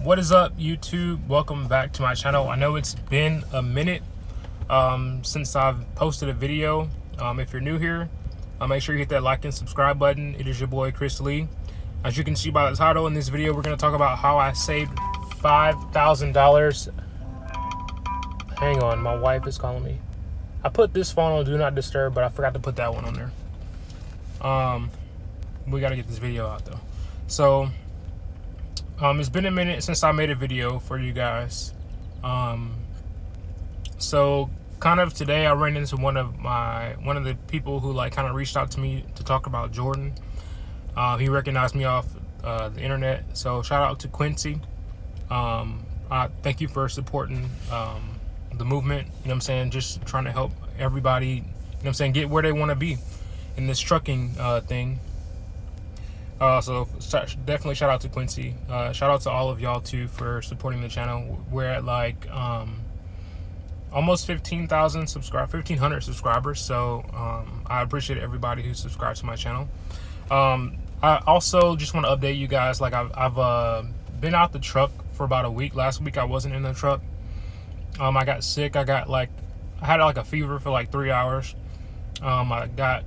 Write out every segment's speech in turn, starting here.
What is up, YouTube? Welcome back to my channel. I know it's been a minute since I've posted a video. If you're new here, make sure you hit that like and subscribe button. It is your boy Chris Lee. As you can see by the title, in this video we're going to talk about how I saved $5,000. Hang on, my wife is calling me. I put this phone on Do Not Disturb, but I forgot to put that one on there. We got to get this video out though. So it's been a minute since I made a video for you guys. So kind of today I ran into one of the people who kind of reached out to me to talk about Jordan. He recognized me off the internet. So shout out to Quincy. I thank you for supporting the movement. You know what I'm saying? Just trying to help everybody, you know what I'm saying, get where they want to be in this trucking thing. So definitely shout out to Quincy. Shout out to all of y'all too for supporting the channel. We're at almost 15,000 subscribers, 1,500 subscribers. So I appreciate everybody who subscribes to my channel. I also just want to update you guys. I've been out the truck for about a week. Last week I wasn't in the truck. I got sick. I had a fever for 3 hours. I got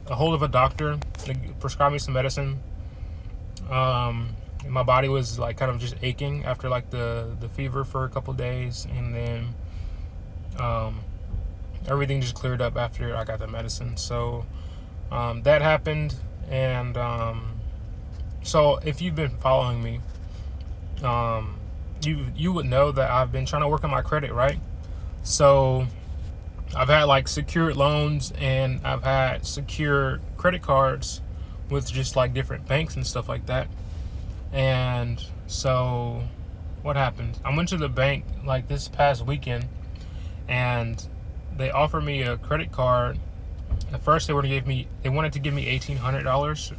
a hold of a doctor. They prescribed me some medicine. My body was kind of just aching after the fever for a couple days, and then everything just cleared up after I got the medicine. So that happened, and so if you've been following me, you would know that I've been trying to work on my credit, right? So I've had secured loans, and I've had secure credit cards with just different banks and stuff like that. And so what happened? I went to the bank this past weekend, and they offered me a credit card. At first they wanted to give me $1,800.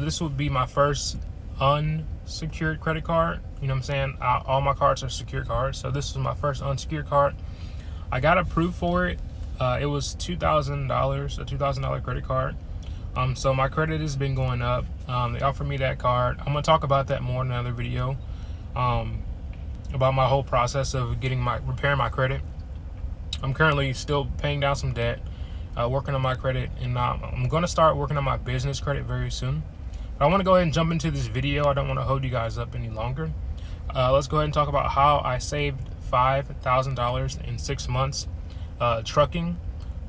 This would be my first unsecured credit card. You know what I'm saying? All my cards are secured cards, so this was my first unsecured card. I got approved for it. It was $2,000, a $2,000 credit card. So my credit has been going up. They offered me that card. I'm gonna talk about that more in another video. About my whole process of repairing my credit. I'm currently still paying down some debt, working on my credit, and I'm gonna start working on my business credit very soon. But I want to go ahead and jump into this video. I don't want to hold you guys up any longer. Let's go ahead and talk about how I saved $5,000 in 6 months trucking.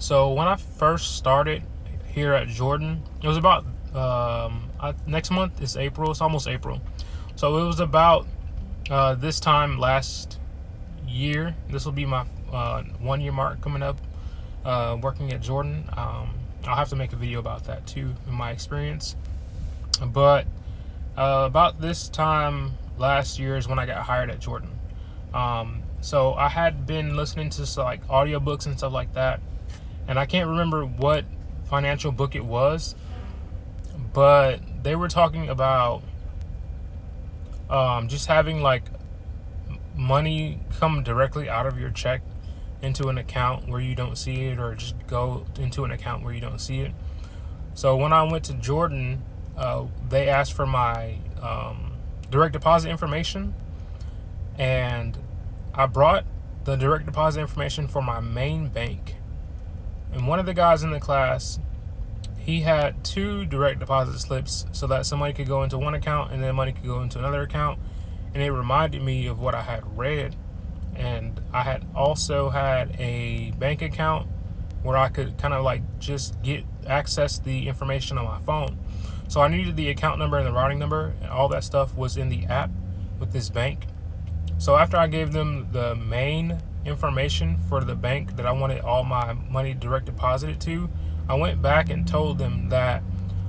So when I first started here at Jordan, it was about next month is April. It's almost April, so it was about this time last year. This will be my 1 year mark coming up working at Jordan. I'll have to make a video about that too, in my experience. But about this time last year is when I got hired at Jordan. So I had been listening to audiobooks and stuff like that, and I can't remember what financial book it was, but they were talking about just having money come directly out of your check into an account where you don't see it, or just go into an account where you don't see it. So when I went to Jordan, they asked for my direct deposit information, and I brought the direct deposit information for my main bank. And one of the guys in the class, he had 2 direct deposit slips so that some money could go into one account and then money could go into another account. And it reminded me of what I had read. And I had also had a bank account where I could kind of just access the information on my phone. So I needed the account number and the routing number, and all that stuff was in the app with this bank. So after I gave them the main information for the bank that I wanted all my money direct deposited to, I went back and told them that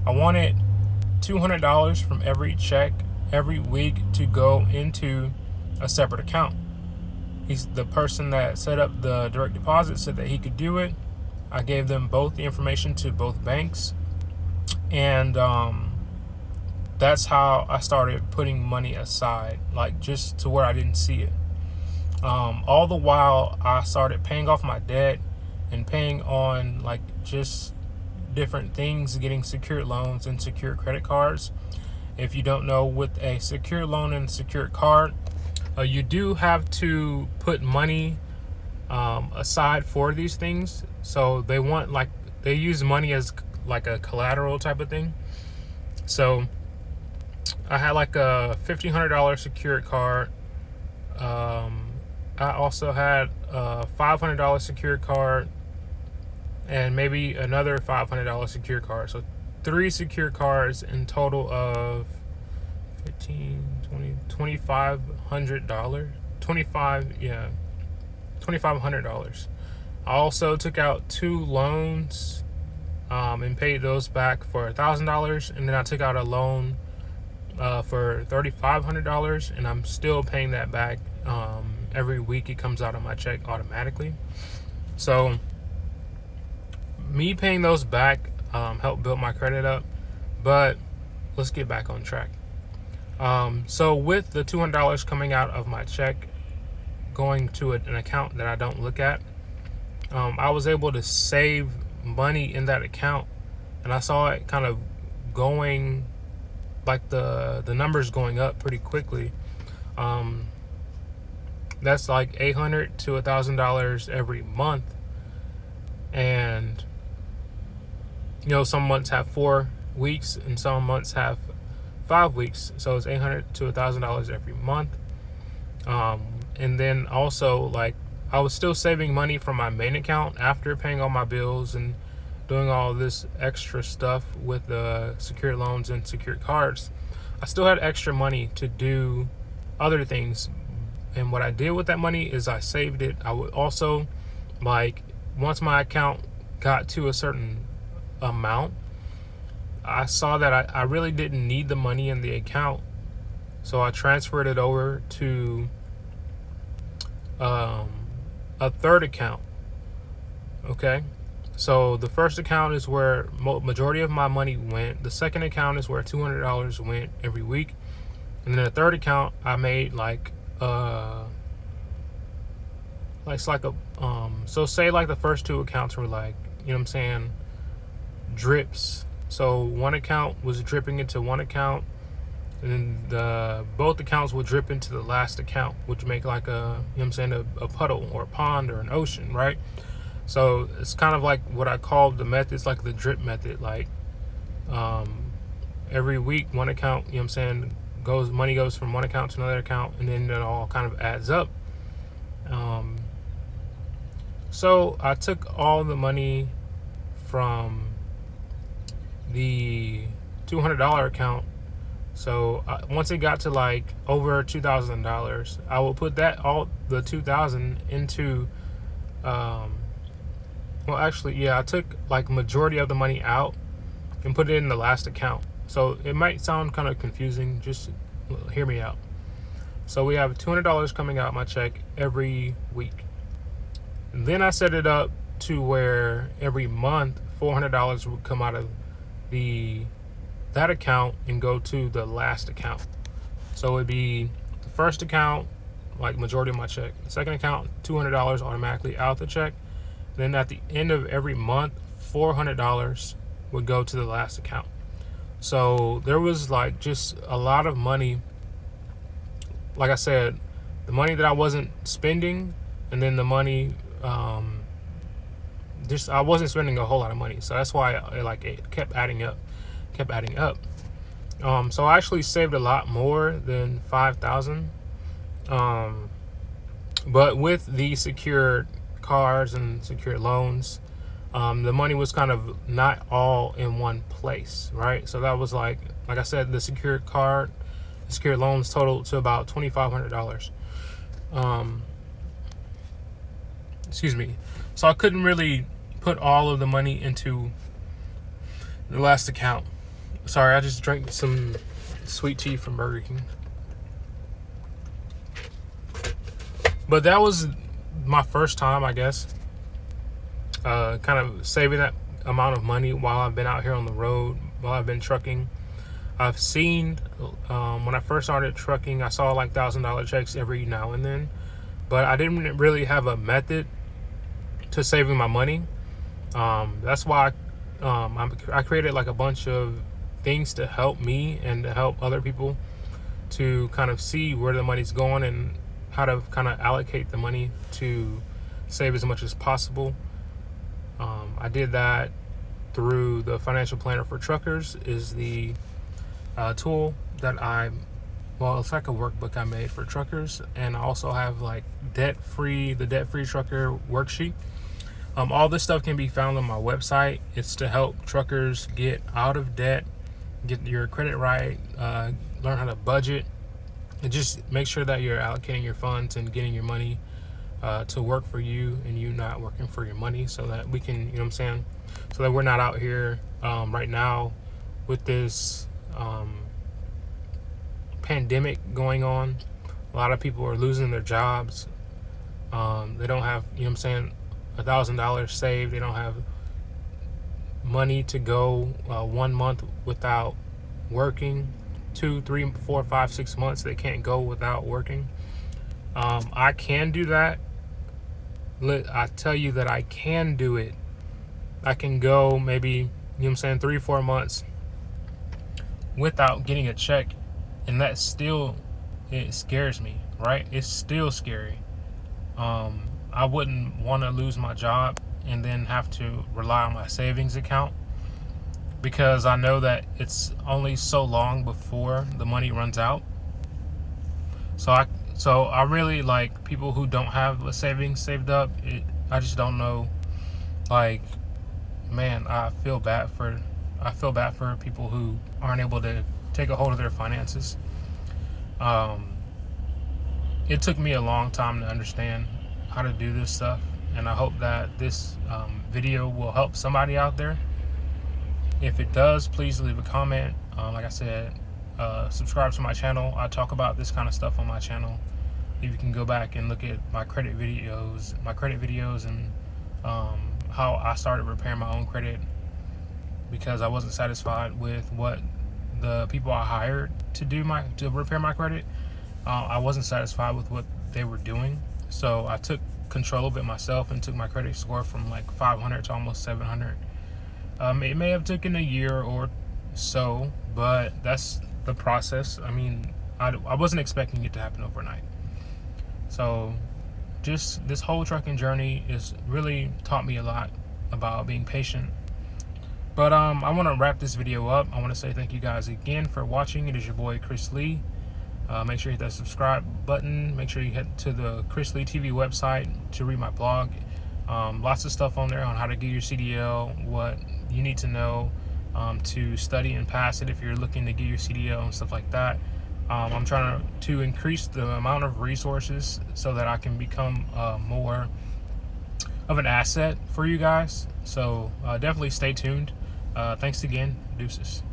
I wanted $200 from every check every week to go into a separate account. The person that set up the direct deposit said that he could do it. I gave them both the information to both banks, and that's how I started putting money aside, just to where I didn't see it. All the while I started paying off my debt and paying on just different things, getting secured loans and secure credit cards. If you don't know, with a secure loan and secured card, you do have to put money aside for these things. So they use money as like a collateral type of thing. So I had like a $1,500 secured card. I also had a $500 secured card and maybe another $500 secured card. So 3 secured cards in total of $2,500. $2,500. I also took out 2 loans and paid those back for $1,000, and then I took out a loan for $3,500, and I'm still paying that back. Every week it comes out of my check automatically. So me paying those back helped build my credit up. But let's get back on track. So with the $200 coming out of my check going to an account that I don't look at, I was able to save money in that account, and I saw it kind of going, like the numbers going up pretty quickly. That's like $800 to $1,000 every month, and some months have 4 weeks and some months have 5 weeks, so it's $800 to $1,000 every month. And then also, like, I was still saving money from my main account after paying all my bills and doing all this extra stuff with the secured loans and secured cards. I still had extra money to do other things, and what I did with that money is I saved it. I would also, like, once my account got to a certain amount, I saw that I really didn't need the money in the account, so I transferred it over to a third account. Okay, so the first account is where majority of my money went. The second account is where $200 went every week, and then the third account I made so say like the first 2 accounts were like, drips. So one account was dripping into one account, and then both accounts would drip into the last account, which make like a puddle or a pond or an ocean, right? So it's kind of like what I call the method. It's like the drip method. Like every week, one account, money goes from one account to another account, and then it all kind of adds up. So I took all the money from the $200 account. So once it got to like over $2,000, I will put all the $2,000 into I took like majority of the money out and put it in the last account. So it might sound kind of confusing, just hear me out. So we have $200 coming out my check every week. And then I set it up to where every month $400 would come out of that account and go to the last account. So it'd be the first account, like majority of my check. The second account, $200 automatically out the check. Then at the end of every month, $400 would go to the last account. So there was like just a lot of money. Like I said, the money that I wasn't spending, and then the money, I wasn't spending a whole lot of money. So that's why it kept adding up. So I actually saved a lot more than $5,000. But with the secured cards and secured loans, the money was kind of not all in one place, right? So that was like I said, the secured card, secured loans totaled to about $2,500. Excuse me. So I couldn't really put all of the money into the last account. Sorry, I just drank some sweet tea from Burger King. But that was my first time, I guess, kind of saving that amount of money while I've been out here on the road, while I've been trucking. I've seen, when I first started trucking, I saw like $1,000 checks every now and then, but I didn't really have a method to saving my money. That's why I created like a bunch of things to help me and to help other people to kind of see where the money's going and how to kind of allocate the money to save as much as possible. I did that through the Financial Planner for Truckers, is the tool that it's like a workbook I made for truckers. And I also have like the debt free trucker worksheet. All this stuff can be found on my website. It's to help truckers get out of debt, get your credit right, learn how to budget, and just make sure that you're allocating your funds and getting your money to work for you, and you not working for your money, so that we can, you know what I'm saying, so that we're not out here right now with this pandemic going on. A lot of people are losing their jobs. They don't have, you know what I'm saying, $1,000 saved. They don't have money to go 1 month without working. 2, 3, 4, 5, 6 months they can't go without working. I can do that. I tell you that I can do it. I can go maybe, you know what I'm saying, 3, 4 months without getting a check, and that still, it scares me, right? It's still scary. I wouldn't want to lose my job and then have to rely on my savings account, because I know that it's only so long before the money runs out. So I really like people who don't have a savings saved up. I just don't know. Like, man, I feel bad for people who aren't able to take a hold of their finances. It took me a long time to understand how to do this stuff, and I hope that this video will help somebody out there. If it does, please leave a comment. Like I said, subscribe to my channel. I talk about this kind of stuff on my channel. If you can go back and look at my credit videos and how I started repairing my own credit, because I wasn't satisfied with what the people I hired to repair my credit. I wasn't satisfied with what they were doing. So I took control of it myself and took my credit score from like 500 to almost 700. It may have taken a year or so, but that's the process. I mean, I wasn't expecting it to happen overnight. So just this whole trucking journey is really taught me a lot about being patient. But I want to wrap this video up. I want to say thank you guys again for watching. It is your boy Chris Lee. Make sure you hit that subscribe button. Make sure you head to the Chris Lee TV website to read my blog. Lots of stuff on there on how to get your CDL, what you need to know to study and pass it if you're looking to get your CDL and stuff like that. I'm trying to increase the amount of resources so that I can become more of an asset for you guys. So definitely stay tuned. Thanks again. Deuces.